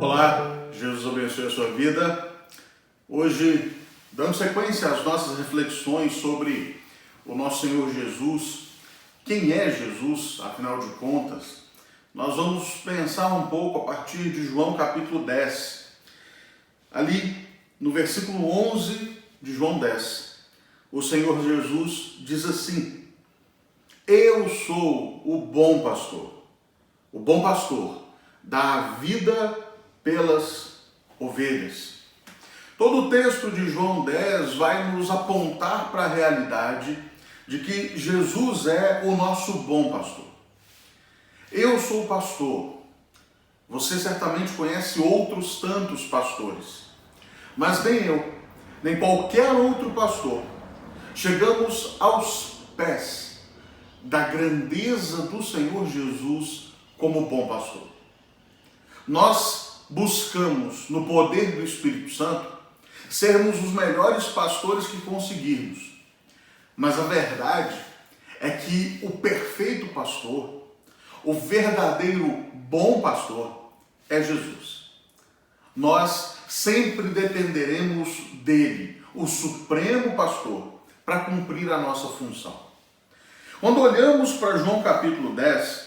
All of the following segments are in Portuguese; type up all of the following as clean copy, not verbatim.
Olá, Jesus abençoe a sua vida. Hoje, dando sequência às nossas reflexões sobre o nosso Senhor Jesus, quem é Jesus, afinal de contas, nós vamos pensar um pouco a partir de João capítulo 10. Ali, no versículo 11 de João 10, o Senhor Jesus diz assim: Eu sou o bom pastor dá a vida pelas ovelhas. Todo o texto de João 10 vai nos apontar para a realidade de que Jesus é o nosso bom pastor. Eu sou o pastor. Você certamente conhece outros tantos pastores, mas nem eu, nem qualquer outro pastor chegamos aos pés da grandeza do Senhor Jesus como bom pastor. Nós buscamos, no poder do Espírito Santo, sermos os melhores pastores que conseguirmos. Mas a verdade é que o perfeito pastor, o verdadeiro bom pastor, é Jesus. Nós sempre dependeremos dele, o supremo pastor, para cumprir a nossa função. Quando olhamos para João capítulo 10,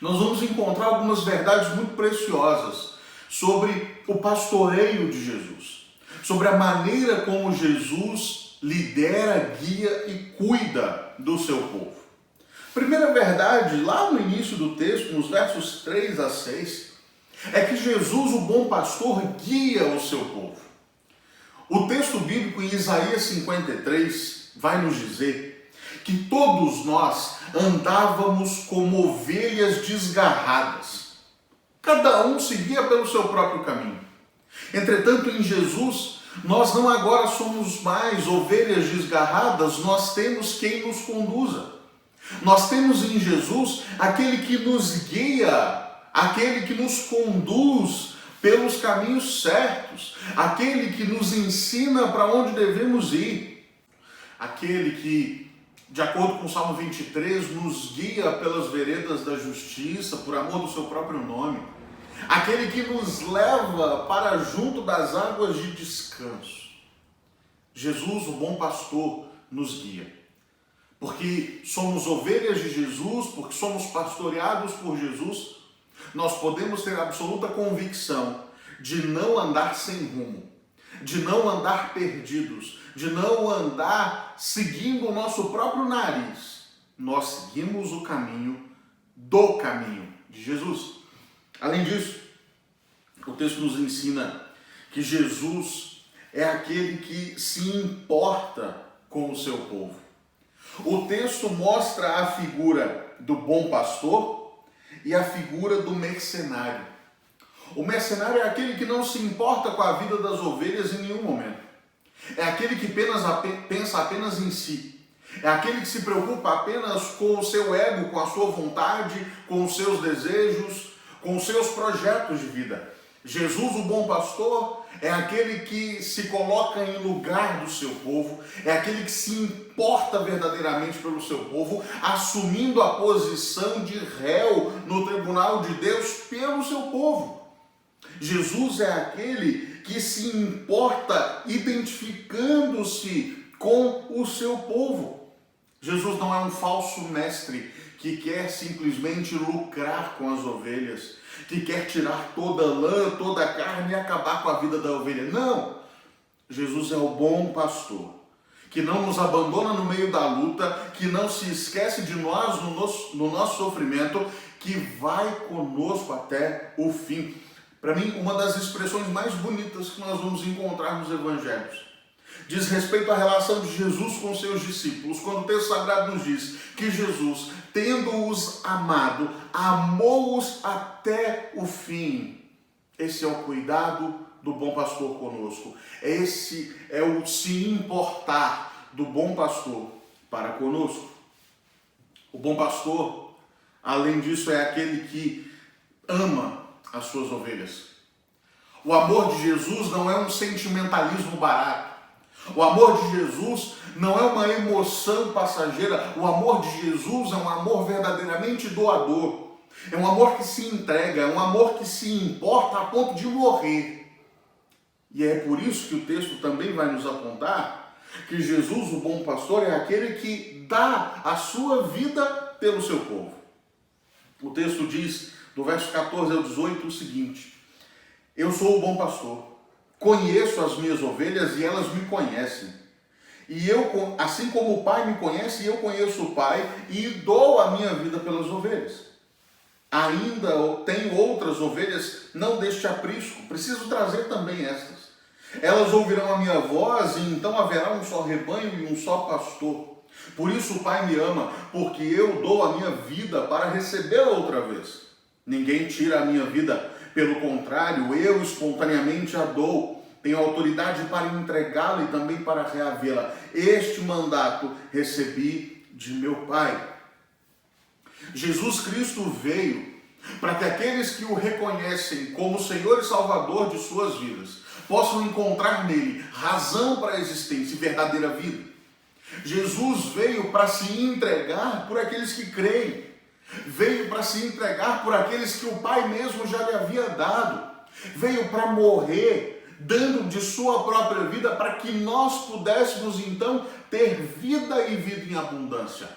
nós vamos encontrar algumas verdades muito preciosas sobre o pastoreio de Jesus, sobre a maneira como Jesus lidera, guia e cuida do seu povo. Primeira verdade, lá no início do texto, nos versos 3 a 6, é que Jesus, o bom pastor, guia o seu povo. O texto bíblico em Isaías 53 vai nos dizer que todos nós andávamos como ovelhas desgarradas. Cada um seguia pelo seu próprio caminho. Entretanto, em Jesus, nós não agora somos mais ovelhas desgarradas, nós temos quem nos conduza. Nós temos em Jesus aquele que nos guia, aquele que nos conduz pelos caminhos certos, aquele que nos ensina para onde devemos ir, aquele que, de acordo com o Salmo 23, nos guia pelas veredas da justiça, por amor do seu próprio nome. Aquele que nos leva para junto das águas de descanso. Jesus, o bom pastor, nos guia. Porque somos ovelhas de Jesus, porque somos pastoreados por Jesus, nós podemos ter absoluta convicção de não andar sem rumo, de não andar perdidos, de não andar seguindo o nosso próprio nariz. Nós seguimos o caminho do caminho de Jesus. Além disso, o texto nos ensina que Jesus é aquele que se importa com o seu povo. O texto mostra a figura do bom pastor e a figura do mercenário. O mercenário é aquele que não se importa com a vida das ovelhas em nenhum momento. É aquele que pensa apenas em si. É aquele que se preocupa apenas com o seu ego, com a sua vontade, com os seus desejos, com os seus projetos de vida. Jesus, o bom pastor, é aquele que se coloca em lugar do seu povo, é aquele que se importa verdadeiramente pelo seu povo, assumindo a posição de réu no tribunal de Deus pelo seu povo. Jesus é aquele que se importa identificando-se com o seu povo. Jesus não é um falso mestre que quer simplesmente lucrar com as ovelhas, que quer tirar toda a lã, toda a carne e acabar com a vida da ovelha. Não! Jesus é o bom pastor, que não nos abandona no meio da luta, que não se esquece de nós no nosso sofrimento, que vai conosco até o fim. Para mim, uma das expressões mais bonitas que nós vamos encontrar nos evangelhos diz respeito à relação de Jesus com seus discípulos, quando o texto sagrado nos diz que Jesus, tendo-os amado, amou-os até o fim. Esse é o cuidado do bom pastor conosco. Esse é o se importar do bom pastor para conosco. O bom pastor, além disso, é aquele que ama as suas ovelhas. O amor de Jesus não é um sentimentalismo barato. O amor de Jesus não é uma emoção passageira. O amor de Jesus é um amor verdadeiramente doador. É um amor que se entrega, é um amor que se importa a ponto de morrer. E é por isso que o texto também vai nos apontar que Jesus, o bom pastor, é aquele que dá a sua vida pelo seu povo. O texto diz, do verso 14 ao 18, o seguinte: eu sou o bom pastor, conheço as minhas ovelhas e elas me conhecem. E eu, assim como o Pai me conhece, eu conheço o Pai e dou a minha vida pelas ovelhas. Ainda tenho outras ovelhas, não deste aprisco, preciso trazer também estas. Elas ouvirão a minha voz e então haverá um só rebanho e um só pastor. Por isso o Pai me ama, porque eu dou a minha vida para recebê-la outra vez. Ninguém tira a minha vida, pelo contrário, eu espontaneamente a dou. Tenho autoridade para entregá-la e também para reavê-la. Este mandato recebi de meu Pai. Jesus Cristo veio para que aqueles que o reconhecem como Senhor e Salvador de suas vidas possam encontrar nele razão para a existência e verdadeira vida. Jesus veio para se entregar por aqueles que creem. Veio para se entregar por aqueles que o Pai mesmo já lhe havia dado. Veio para morrer, dando de sua própria vida para que nós pudéssemos então ter vida e vida em abundância.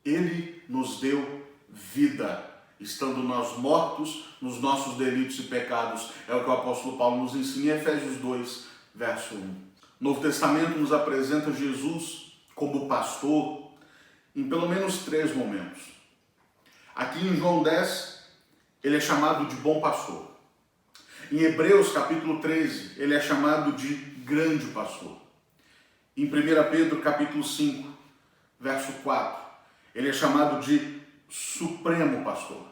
Ele nos deu vida, estando nós mortos nos nossos delitos e pecados. É o que o apóstolo Paulo nos ensina em Efésios 2, verso 1. O Novo Testamento nos apresenta Jesus como pastor em pelo menos 3 momentos. Aqui em João 10, ele é chamado de bom pastor. Em Hebreus capítulo 13, ele é chamado de grande pastor. Em 1 Pedro capítulo 5, verso 4, ele é chamado de supremo pastor.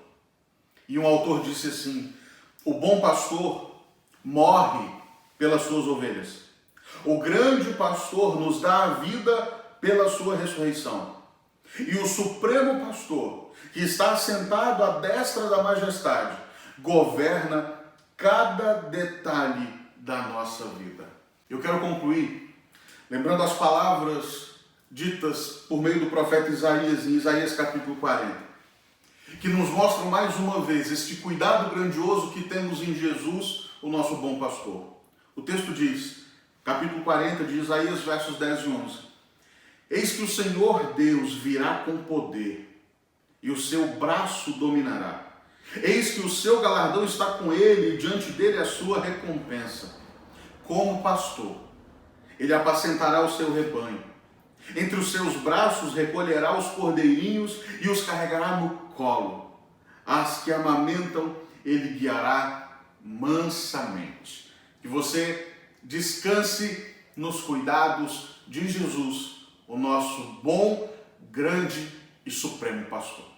E um autor disse assim: o bom pastor morre pelas suas ovelhas. O grande pastor nos dá a vida pela sua ressurreição. E o supremo pastor, que está assentado à destra da majestade, governa cada detalhe da nossa vida. Eu quero concluir lembrando as palavras ditas por meio do profeta Isaías, em Isaías capítulo 40, que nos mostram mais uma vez este cuidado grandioso que temos em Jesus, o nosso bom pastor. O texto diz, capítulo 40 de Isaías, versos 10 e 11: eis que o Senhor Deus virá com poder, e o seu braço dominará. Eis que o seu galardão está com ele, e diante dele a sua recompensa. Como pastor, ele apacentará o seu rebanho. Entre os seus braços recolherá os cordeirinhos e os carregará no colo. As que amamentam, ele guiará mansamente. Que você descanse nos cuidados de Jesus, o nosso bom, grande e supremo pastor.